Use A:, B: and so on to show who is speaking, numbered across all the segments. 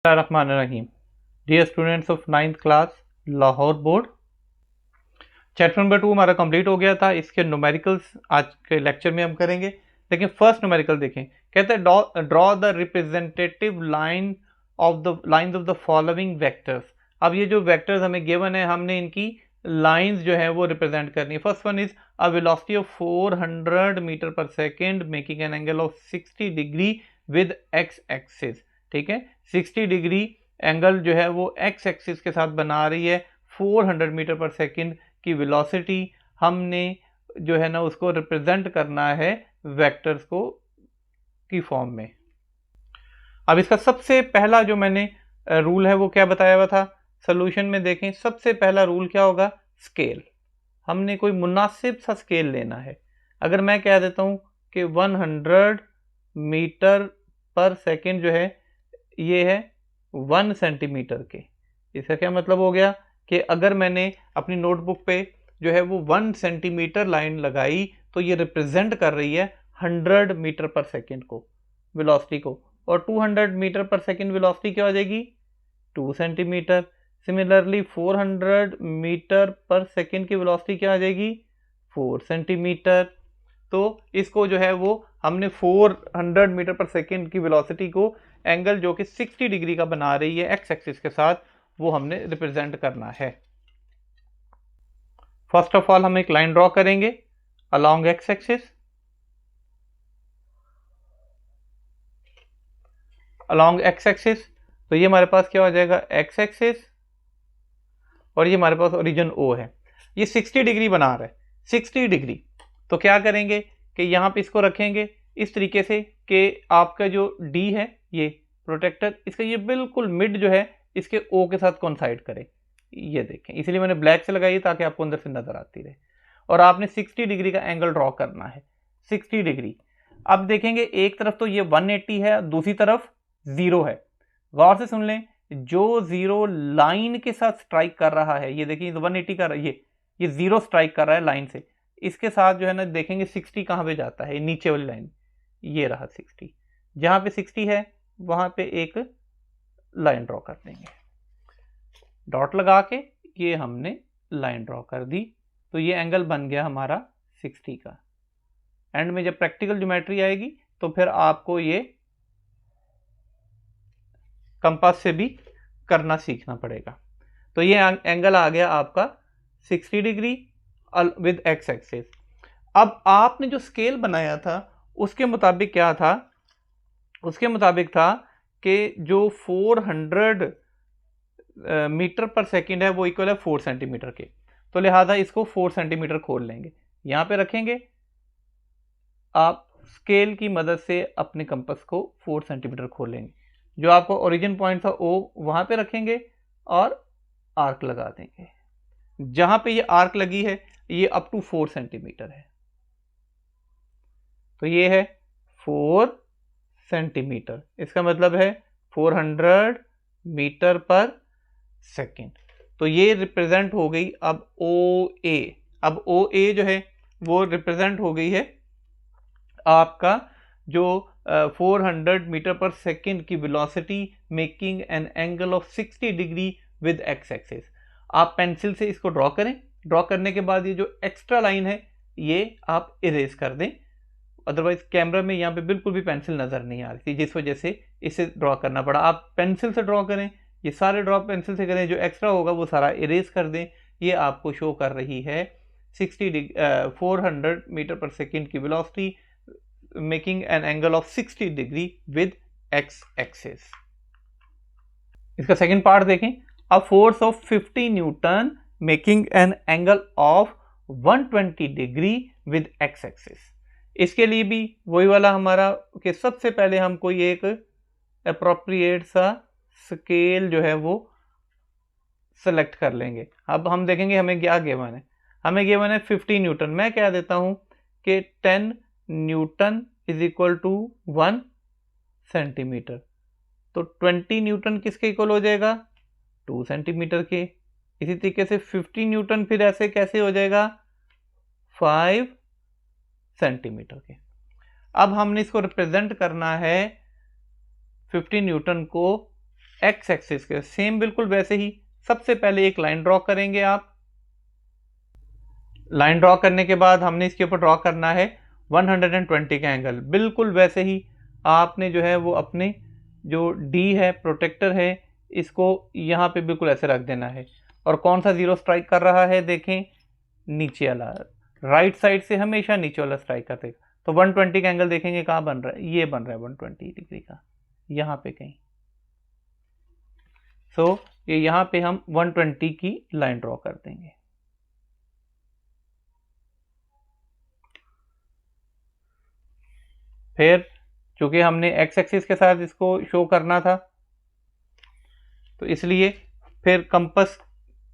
A: Bismillahirrahmanirrahim. Dear students of 9th class Lahore board, chapter number 2 हमारा complete हो गया था। इसके न्यूमेरिकल्स आज के लेक्चर में हम करेंगे। लेकिन फर्स्ट न्यूमेरिकल देखें, कहते हैं draw the representative lines of the following vectors. अब ये जो वेक्टर्स हमें गिवन है, हमने इनकी लाइंस जो है वो रिप्रेजेंट करनी है। First one is a velocity of 400 metre per second making an angle of 60 degree with x axis. ठीक है, 60 डिग्री एंगल जो है वो एक्स एक्सिस के साथ बना रही है। 400 मीटर पर सेकेंड की वेलोसिटी हमने जो है ना उसको रिप्रेजेंट करना है वेक्टर्स को की फॉर्म में। अब इसका सबसे पहला जो मैंने रूल है वो क्या बताया हुआ था, सोल्यूशन में देखें। सबसे पहला रूल क्या होगा, स्केल। हमने कोई मुनासिब सा स्केल लेना है। अगर मैं कह देता हूं कि 100 मीटर पर सेकेंड जो है ये है 1 सेंटीमीटर के, इसका क्या मतलब हो गया कि अगर मैंने अपनी नोटबुक पे जो है वो 1 सेंटीमीटर लाइन लगाई तो ये रिप्रेजेंट कर रही है 100 मीटर पर सेकेंड को, वेलोसिटी को। और 200 मीटर पर सेकेंड वेलोसिटी क्या हो जाएगी, 2 centimetre. Similarly 400 metre per second की वेलोसिटी क्या आ जाएगी, 4 सेंटीमीटर। तो इसको जो है वो हमने 400 मीटर पर सेकेंड की वेलोसिटी को एंगल जो कि 60 डिग्री का बना रही है एक्स एक्सिस के साथ, वो हमने रिप्रेजेंट करना है। फर्स्ट ऑफ ऑल हम एक लाइन ड्रॉ करेंगे along x axis. Along x axis तो ये हमारे पास क्या हो जाएगा, एक्स एक्सिस, और ये हमारे पास ओरिजिन ओ है। ये 60 डिग्री बना रहा है, 60 डिग्री। तो क्या करेंगे कि यहाँ पे इसको रखेंगे इस तरीके से कि आपका जो डी है ये प्रोटेक्टर, इसका ये बिल्कुल मिड जो है इसके ओ के साथ कोइंसाइड करे। ये देखें, इसलिए मैंने ब्लैक से लगाई ताकि आपको अंदर से नजर आती रहे। और आपने 60 डिग्री का एंगल ड्रॉ करना है, 60 डिग्री। अब देखेंगे एक तरफ तो ये 180 है, दूसरी तरफ 0 है। गौर से सुन लें, जो 0 लाइन के साथ स्ट्राइक कर रहा है, ये देखिए 180 का ये 0 स्ट्राइक कर रहा है लाइन से, इसके साथ जो है ना देखेंगे 60 कहाँ पे जाता है, नीचे वाली लाइन, ये रहा 60। जहां पे 60 है वहां पे एक लाइन ड्रॉ कर देंगे, डॉट लगा के ये हमने लाइन ड्रॉ कर दी। तो ये एंगल बन गया हमारा 60 का। एंड में जब प्रैक्टिकल ज्योमेट्री आएगी तो फिर आपको ये कंपास से भी करना सीखना पड़ेगा। तो ये एंगल आ गया आपका 60 डिग्री विद एक्स एक्सिस। अब आपने जो स्केल बनाया था उसके मुताबिक क्या था, उसके मुताबिक था कि जो 400 मीटर पर सेकेंड है वो इक्वल है 4 सेंटीमीटर के। तो लिहाजा इसको 4 सेंटीमीटर खोल लेंगे, यहां पे रखेंगे। आप स्केल की मदद से अपने कंपास को 4 सेंटीमीटर खोलेंगे। जो आपको ओरिजिन पॉइंट था ओ वहां पे रखेंगे और आर्क लगा देंगे। जहां पे ये आर्क लगी है ये अप टू 4 सेंटीमीटर है, तो ये है 4 सेंटीमीटर। इसका मतलब है 400 मीटर पर सेकेंड। तो ये रिप्रेजेंट हो गई अब ओ ए। अब ओ ए जो है वो रिप्रेजेंट हो गई है आपका जो 400 मीटर पर सेकेंड की velocity making an angle of 60 degree with x axis. आप पेंसिल से इसको ड्रॉ करें। ड्रॉ करने के बाद ये जो एक्स्ट्रा लाइन है ये आप इरेज कर दें, अदरवाइज कैमरा में यहाँ पे बिल्कुल भी पेंसिल नजर नहीं आ रही थी, जिस वजह से इसे ड्रॉ करना पड़ा। आप पेंसिल से ड्रॉ करें, ये सारे ड्रॉ पेंसिल से करें, जो एक्स्ट्रा होगा वो सारा इरेज कर दें। ये आपको शो कर रही है 400 मीटर पर सेकेंड की velocity making an angle of 60 degree with x axis. इसका सेकेंड पार्ट देखें, a force of 50 Newton making an angle of 120 degree with x axis. इसके लिए भी वही वाला हमारा कि सबसे पहले हम कोई एक अप्रोप्रिएट सा स्केल जो है वो सेलेक्ट कर लेंगे। अब हम देखेंगे हमें क्या गिवन है। हमें गिवन है 50 न्यूटन। मैं क्या देता हूं कि 10 newton is equal to 1 centimetre. तो 20 न्यूटन किसके इक्वल हो जाएगा, 2 सेंटीमीटर के। इसी तरीके से 50 न्यूटन फिर ऐसे कैसे हो जाएगा, 5 सेंटीमीटर के। अब हमने इसको रिप्रेजेंट करना है 50 न्यूटन को एक्स एक्सिस के सेम बिल्कुल वैसे ही सबसे पहले एक लाइन ड्रॉ करेंगे आप। लाइन ड्रॉ करने के बाद हमने इसके ऊपर ड्रॉ करना है 120 का एंगल। बिल्कुल वैसे ही आपने जो है वो अपने जो डी है प्रोटेक्टर है इसको यहाँ पे बिल्कुल ऐसे रख देना है। और कौन सा जीरो स्ट्राइक कर रहा है देखें, नीचे वाला, राइट साइड से हमेशा नीचे वाला स्ट्राइक करते। तो 120 का एंगल देखेंगे कहाँ बन रहा है, ये बन रहा है 120 डिग्री का यहाँ पे कहीं। सो ये यहाँ पे हम 120 की लाइन ड्रॉ कर देंगे। फिर चूंकि हमने एक्स एक्सिस के साथ इसको शो करना था तो इसलिए फिर कंपास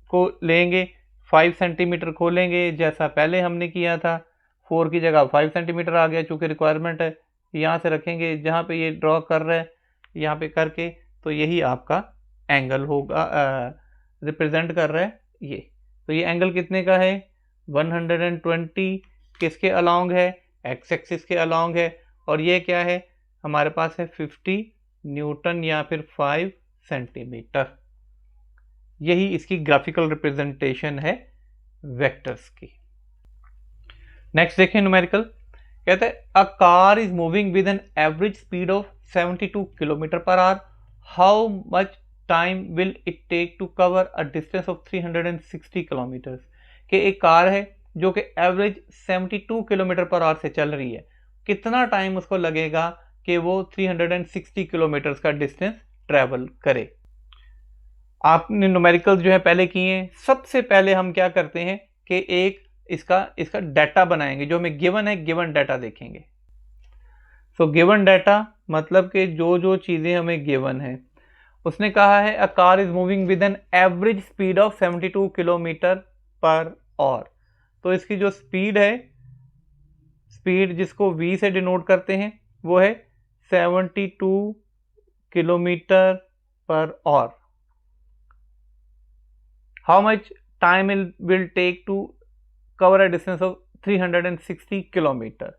A: को लेंगे, 5 सेंटीमीटर खोलेंगे जैसा पहले हमने किया था। 4 की जगह 5 सेंटीमीटर आ गया चूंकि रिक्वायरमेंट है। यहाँ से रखेंगे जहाँ पे ये ड्रॉ कर रहा है यहाँ पे करके, तो यही आपका एंगल होगा, रिप्रेजेंट कर रहा है ये। तो ये एंगल कितने का है, 120 किसके अलोंग है, एक्स एक्सिस के अलोंग है। और ये क्या है हमारे पास है 50 न्यूटन या फिर 5 सेंटीमीटर। यही इसकी ग्राफिकल रिप्रेजेंटेशन है वेक्टर्स की। नेक्स्ट देखें न्यूमेरिकल, कहते हैं a car is moving with an average speed of 72 kilometre per hour, how much time will it take to cover a distance of 360 kilometres. कि एक कार है जो कि एवरेज 72 किलोमीटर पर आवर से चल रही है, कितना टाइम उसको लगेगा कि वो 360 किलोमीटर्स का डिस्टेंस ट्रेवल करे। आपने न्यूमेरिकल जो है पहले किए हैं। सबसे पहले हम क्या करते हैं कि एक इसका डाटा बनाएंगे, जो हमें गिवन है गिवन डाटा देखेंगे। सो गिवन डाटा मतलब कि जो चीजें हमें गिवन है, उसने कहा है अ car is moving with an average speed of 72 kilometre per our. तो इसकी जो स्पीड है, स्पीड जिसको v से डिनोट करते हैं वो है 72 kilometre per hour. How much time will take to cover a distance of 360 kilometre.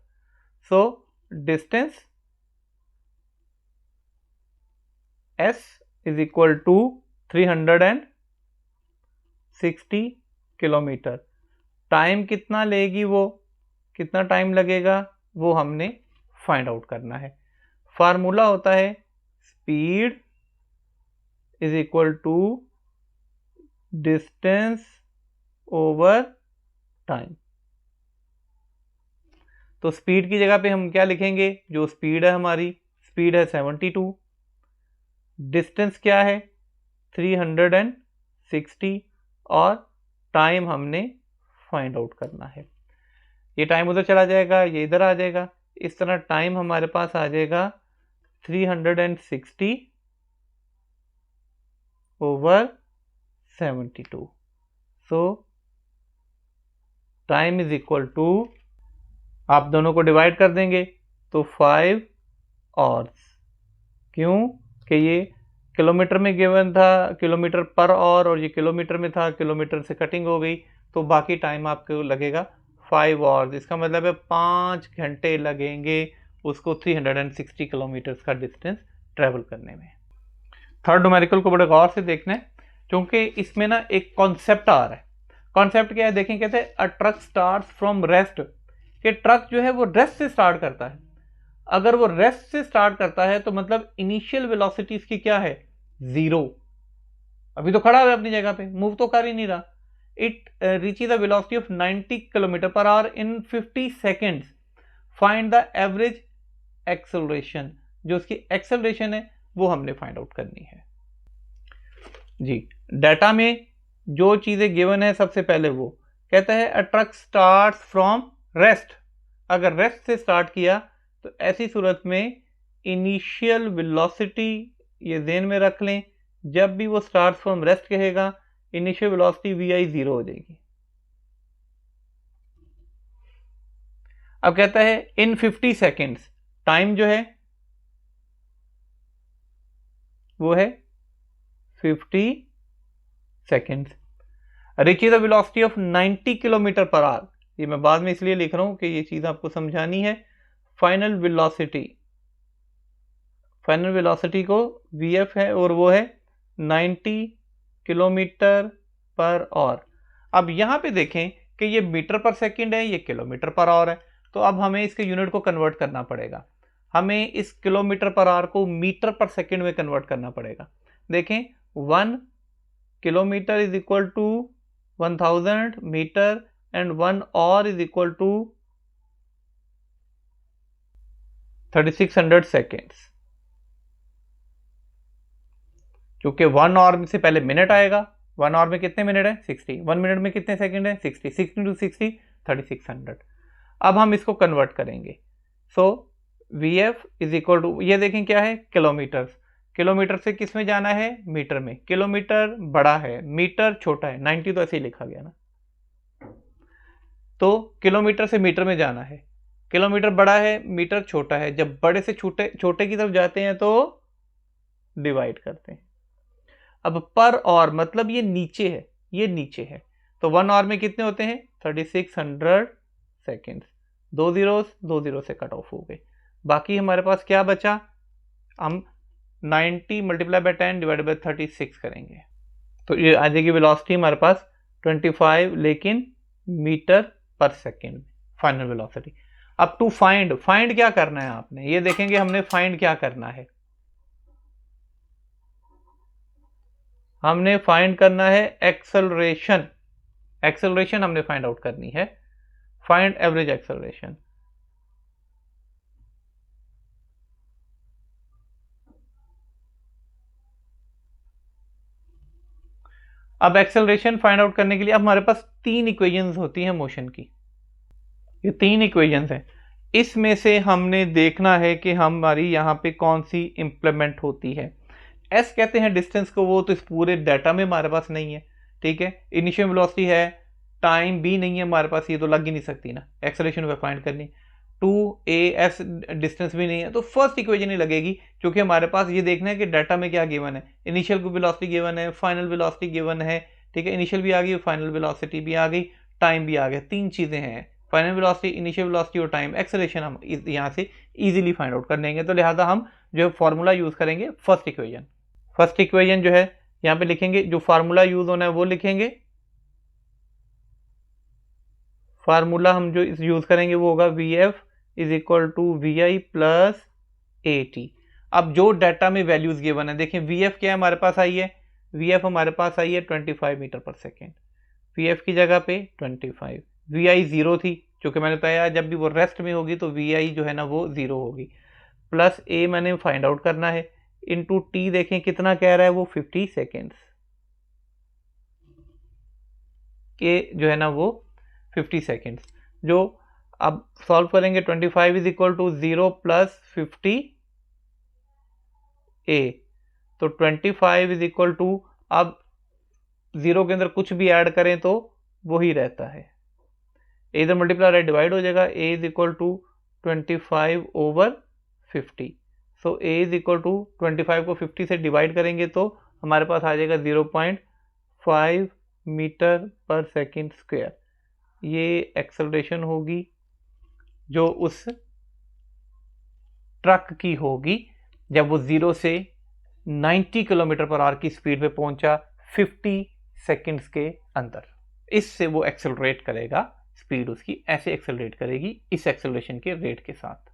A: So distance s is equal to 360 kilometre. Time कितना लेगी वो, कितना टाइम लगेगा वो हमने फाइंड आउट करना है। फार्मूला होता है speed is equal to distance over time. तो स्पीड की जगह पे हम क्या लिखेंगे, जो स्पीड है हमारी, स्पीड है 72, डिस्टेंस क्या है 360 और टाइम हमने फाइंड आउट करना है। ये टाइम उधर चला जाएगा, ये इधर आ जाएगा, इस तरह टाइम हमारे पास आ जाएगा 360 over 72। So time is equal to, आप दोनों को डिवाइड कर देंगे तो 5 आवर्स। क्यों कि ये किलोमीटर में गिवन था, किलोमीटर पर आवर, और ये किलोमीटर में था, किलोमीटर से कटिंग हो गई, तो बाकी टाइम आपको लगेगा 5 आवर्स। इसका मतलब है 5 घंटे लगेंगे उसको 360 किलोमीटर का डिस्टेंस ट्रेवल करने में। थर्ड न्यूमेरिकल को बड़े गौर से देखना है क्योंकि इसमें ना एक कॉन्सेप्ट आ रहा है। कॉन्सेप्ट क्या है देखें, कहते हैं अ ट्रक स्टार्ट फ्रॉम रेस्ट। कि ट्रक जो है वो रेस्ट से स्टार्ट करता है। अगर वो रेस्ट से स्टार्ट करता है तो मतलब इनिशियल वेलोसिटी इसकी क्या है, 0। अभी तो खड़ा है अपनी जगह पे, मूव तो कर ही नहीं रहा। It reaches the velocity of 90 kilometre per our in 50 seconds. Find the average acceleration. जो उसकी एक्सेलरेशन है वो हमने फाइंड आउट करनी है जी। डाटा में जो चीजें गिवन है सबसे पहले वो कहता है अ ट्रक स्टार्ट फ्रॉम रेस्ट। अगर रेस्ट से स्टार्ट किया तो ऐसी सूरत में इनिशियल वेलोसिटी, ये ध्यान में रख लें, जब भी वो स्टार्ट फ्रॉम रेस्ट कहेगा इनिशियल वेलोसिटी vi 0 हो जाएगी। अब कहता है इन 50 सेकेंड्स, टाइम जो है वो है 50 seconds. Reaches the velocity of 90 kilometre per our. ये मैं बाद में इसलिए लिख रहा हूं कि ये चीज आपको समझानी है। फाइनल वेलोसिटी को vf है और वो है 90 किलोमीटर पर आवर। अब यहाँ पे देखें कि ये मीटर पर सेकंड है, ये किलोमीटर पर आवर है, तो अब हमें इसके यूनिट को कन्वर्ट करना पड़ेगा। हमें इस किलोमीटर पर आवर को मीटर पर सेकंड में कन्वर्ट करना पड़ेगा। देखें 1 kilometre is equal to 1000 metre and 1 hour is equal to 3600 seconds. क्योंकि 1 आवर से पहले मिनट आएगा, 1 आवर में कितने मिनट है 60, 1 मिनट में कितने सेकंड है 60, 60 टू 60 3600। अब हम इसको कन्वर्ट करेंगे। सो VF इज इक्वल टू, ये देखें क्या है किलोमीटर, किलोमीटर से किस में जाना है मीटर में, किलोमीटर बड़ा है मीटर छोटा है, 90 तो ऐसे ही लिखा गया ना, तो किलोमीटर से मीटर में जाना है, किलोमीटर बड़ा है मीटर छोटा है, जब बड़े से छोटे छोटे की तरफ जाते हैं तो डिवाइड करते हैं। अब पर आवर मतलब ये नीचे है, ये नीचे है, तो 1 आवर में कितने होते हैं 3600 सेकेंड्स। 2 जीरो से कट ऑफ हो गए। बाकी हमारे पास क्या बचा, हम 90 मल्टीप्लाई बाय 10 डिवाइड बाय 36 करेंगे, तो ये आ जाएगी वेलोसिटी हमारे पास 25 लेकिन metre per second, final velocity. अब टू फाइंड, फाइंड क्या करना है आपने, ये देखेंगे हमने फाइंड क्या करना है, हमने फाइंड करना है एक्सेलरेशन, एक्सेलरेशन हमने फाइंड आउट करनी है, फाइंड एवरेज एक्सेलरेशन। अब एक्सेलरेशन फाइंड आउट करने के लिए अब हमारे पास 3 इक्वेशंस होती हैं मोशन की, ये 3 इक्वेशंस हैं, इसमें से हमने देखना है कि हमारी यहाँ पे कौन सी इंप्लीमेंट होती है। एस कहते हैं डिस्टेंस को, वो तो इस पूरे डाटा में हमारे पास नहीं है, ठीक है। इनिशियल वेलोसिटी है, टाइम भी नहीं है हमारे पास, ये तो लग ही नहीं सकती ना, एक्सेलरेशन पे फाइंड करनी। 2AS डिस्टेंस भी नहीं है, तो फर्स्ट इक्वेशन ही लगेगी, क्योंकि हमारे पास ये देखना है कि डाटा में क्या गिवन है, इनिशियल वेलोसिटी गिवन है, फाइनल वेलोसिटी गिवन है, ठीक है, इनिशियल भी आ गई, फाइनल वेलोसिटी भी आ गई, टाइम भी आ गया, 3 चीजें हैं, फाइनल वेलोसिटी, इनिशियल वेलोसिटी और टाइम। एक्सेलरेशन हम यहाँ से इजीली फाइंड आउट कर लेंगे, तो लिहाजा हम जो फॉर्मूला यूज करेंगे फर्स्ट इक्वेशन, फर्स्ट इक्वेशन जो है यहाँ पे लिखेंगे, जो फार्मूला यूज होना है वो लिखेंगे, फार्मूला हम जो यूज करेंगे वो होगा VF is equal to VI plus AT। अब जो डाटा में वैल्यूज गिवन है, देखें VF क्या है हमारे पास आई है, VF हमारे पास आई है 25 मीटर पर सेकेंड, VF की जगह पे 25, VI 0 थी, क्योंकि मैंने बताया जब भी वो रेस्ट में होगी तो VI जो है ना वो 0 होगी, प्लस A मैंने फाइंड आउट करना है, इंटू T देखें कितना कह रहा है वो 50 सेकेंड्स, के जो है ना वो 50 सेकेंड्स, जो अब सॉल्व करेंगे 25 is equal to 0 plus 50 A, तो 25 इज इक्वल टू, अब 0 के अंदर कुछ भी ऐड करें तो वही रहता है, इधर मल्टीप्लाई डिवाइड हो जाएगा, A is equal to 25 over 50, so A is equal to 25 को 50 से डिवाइड करेंगे तो हमारे पास आ जाएगा 0.5 मीटर पर सेकेंड स्क्वायर। ये एक्सेलरेशन होगी जो उस ट्रक की होगी जब वो 0 से 90 किलोमीटर पर आवर की स्पीड पे पहुंचा 50 सेकेंड्स के अंदर, इससे वो एक्सेलरेट करेगा, स्पीड उसकी ऐसे एक्सेलरेट करेगी इस एक्सेलरेशन के रेट के साथ।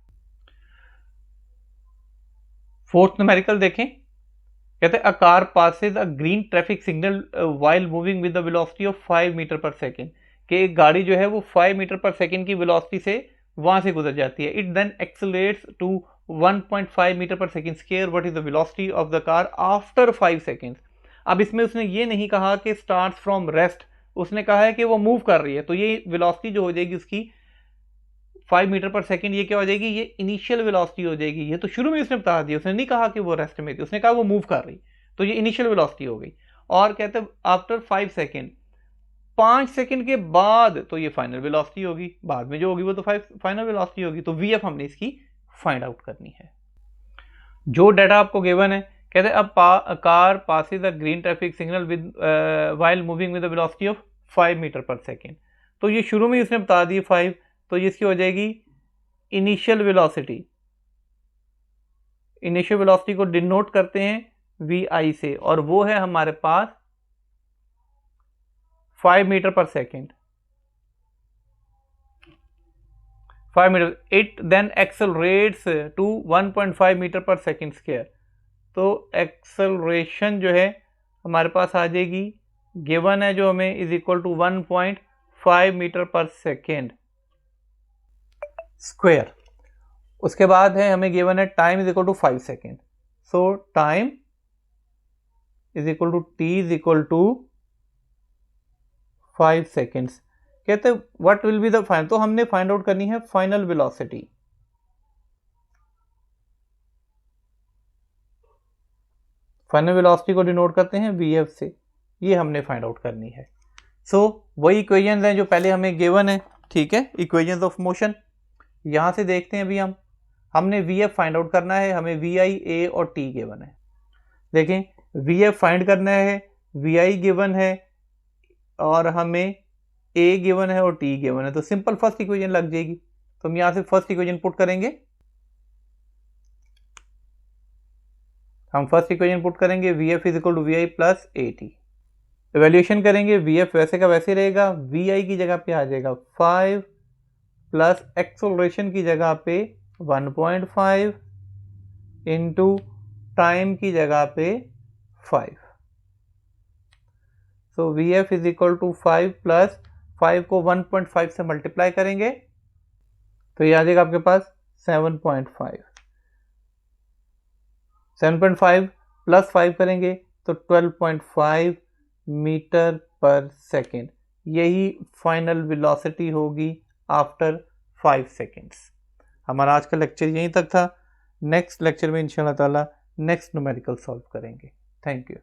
A: फोर्थ न्यूमेरिकल देखें, कहते हैं a car passes a green traffic signal while moving with the velocity of 5 metre per second, कि एक गाड़ी जो है वो 5 मीटर पर सेकेंड की वेलोसिटी से वहां से गुजर जाती है, it then accelerates to 1.5 metre per second square, what is the velocity of the car after 5 seconds. अब इसमें उसने ये नहीं कहा कि स्टार्ट फ्रॉम रेस्ट, उसने कहा है कि वो मूव कर रही है, तो ये वेलोसिटी जो हो जाएगी उसकी 5 मीटर पर सेकेंड, ये क्या हो जाएगी, ये इनिशियल वेलोसिटी हो जाएगी। ये तो शुरू में उसने बता दिया, उसने नहीं कहा कि वो रेस्ट में थी, उसने कहा वो मूव कर रही, तो ये इनिशियल वेलोसिटी हो गई। और कहते हैं आफ्टर 5 सेकेंड, 5 सेकेंड के बाद तो ये फाइनल वेलोसिटी होगी, बाद में जो होगी वो तो फाइनल वेलोसिटी होगी, तो VF हमने इसकी फाइंड आउट करनी है। जो डाटा आपको गिवन है, कहते हैं अब car passes a green traffic signal with while moving with the velocity of 5 metre per second, तो ये शुरू में उसने बता दी 5, तो इसकी हो जाएगी इनिशियल वेलोसिटी, इनिशियल वेलोसिटी को डिनोट करते हैं vi से, और वो है हमारे पास 5 metre per second. 5 metre, it then accelerates to 1.5 metre per second square. तो एक्सेलरेशन जो है हमारे पास आ जाएगी, गिवन है जो हमें, is equal to 1.5 metre per second square. उसके बाद है हमें गिवन है time is equal to 5 second. So time is equal to T is equal to 5 seconds. कहते हैं what will be the final, तो हमने फाइंड आउट करनी है फाइनल वेलोसिटी। फाइनल वेलोसिटी को डिनोट करते हैं vf से, ये हमने फाइंड आउट करनी है। सो वही इक्वेशंस हैं जो पहले हमें गिवन है, ठीक है, इक्वेशंस ऑफ मोशन। यहां से देखते हैं अभी हमने vf फाइंड आउट करना है, हमें vi, a और t गिवन है। देखें vf फाइंड करना है, vi गिवन है और हमें a गिवन है और t गिवन है, तो सिंपल फर्स्ट इक्वेशन लग जाएगी। तो हम यहां से फर्स्ट इक्वेशन पुट करेंगे, हम फर्स्ट इक्वेशन पुट करेंगे vf is equal to vi plus at। Evaluation करेंगे, vf वैसे का वैसे रहेगा, vi की जगह पे आ जाएगा 5 प्लस एक्सेलरेशन की जगह पे 1.5 इंटू टाइम की जगह पे 5। So vf is equal to 5 plus 5 को 1.5 से मल्टीप्लाई करेंगे तो ये आ जाएगा आपके पास 7.5। 7.5 प्लस 5 करेंगे तो 12.5 मीटर पर सेकेंड। यही फाइनल वेलोसिटी होगी आफ्टर 5 सेकेंड्स। हमारा आज का लेक्चर यहीं तक था। नेक्स्ट लेक्चर में इंशाल्लाह ताला नेक्स्ट न्यूमेरिकल सॉल्व करेंगे। Thank you.